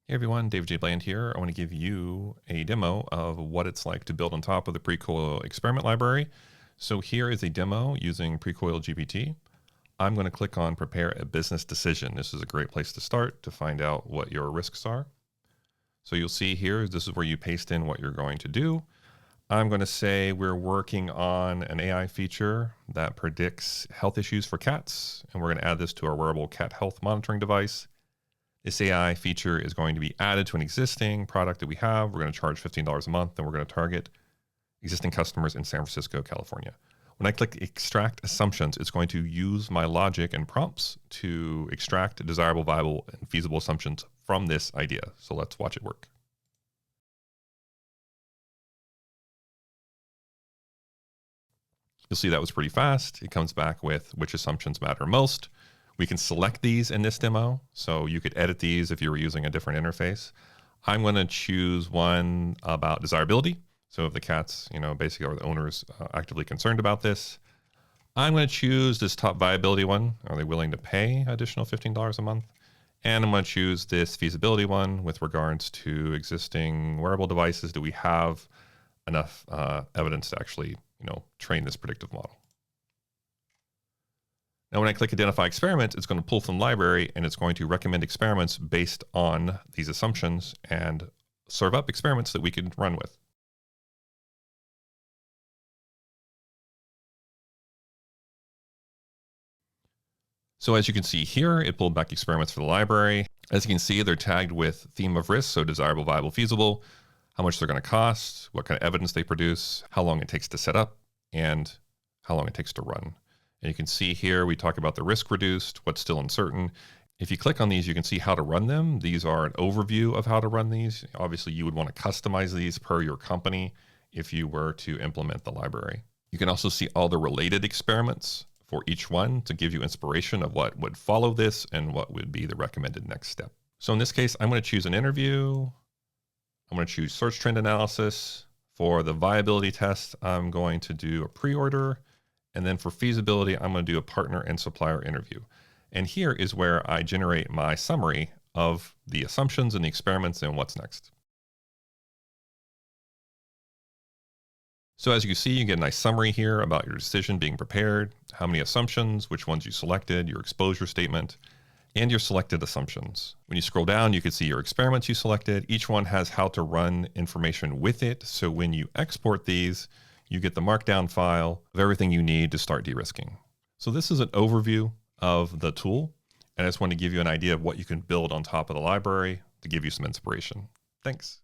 Hey everyone, David J. Bland here. I want to give you a demo of what it's like to build on top of the Precoil Experiment Library. So here is a demo using PrecoilGPT. I'm going to click on Prepare a Business Decision. This is a great place to start to find out what your risks are. So you'll see here, this is where you paste in what you're going to do. I'm going to say we're working on an AI feature that predicts health issues for cats, and we're going to add this to our wearable cat health monitoring device. This AI feature is going to be added to an existing product that we have. We're going to charge $15 a month, and we're going to target existing customers in San Francisco, California. When I click Extract Assumptions, it's going to use my logic and prompts to extract desirable, viable, and feasible assumptions from this idea. So let's watch it work. You'll see that was pretty fast. It comes back with which assumptions matter most. We can select these in this demo, so you could edit these if you were using a different interface. I'm going to choose one about desirability. So if the cats, basically are the owners actively concerned about this. I'm going to choose this top viability one. Are they willing to pay additional $15 a month? And I'm going to choose this feasibility one with regards to existing wearable devices. Do we have enough evidence to actually, train this predictive model? Now, when I click Identify Experiments, it's going to pull from the library, and it's going to recommend experiments based on these assumptions and serve up experiments that we can run with. So as you can see here, it pulled back experiments for the library. As you can see, they're tagged with theme of risk, so desirable, viable, feasible, how much they're going to cost, what kind of evidence they produce, how long it takes to set up, and how long it takes to run. And you can see here, we talk about the risk reduced, what's still uncertain. If you click on these, you can see how to run them. These are an overview of how to run these. Obviously, you would want to customize these per your company if you were to implement the library. You can also see all the related experiments for each one to give you inspiration of what would follow this and what would be the recommended next step. So in this case, I'm going to choose an interview. I'm going to choose search trend analysis. For the viability test, I'm going to do a pre-order. And then for feasibility, I'm going to do a partner and supplier interview. And here is where I generate my summary of the assumptions and the experiments and what's next. So as you see, you get a nice summary here about your decision being prepared, how many assumptions, which ones you selected, your exposure statement, and your selected assumptions. When you scroll down, you can see your experiments you selected. Each one has how to run information with it. So when you export these, you get the markdown file of everything you need to start de-risking. So this is an overview of the tool, and I just want to give you an idea of what you can build on top of the library to give you some inspiration. Thanks.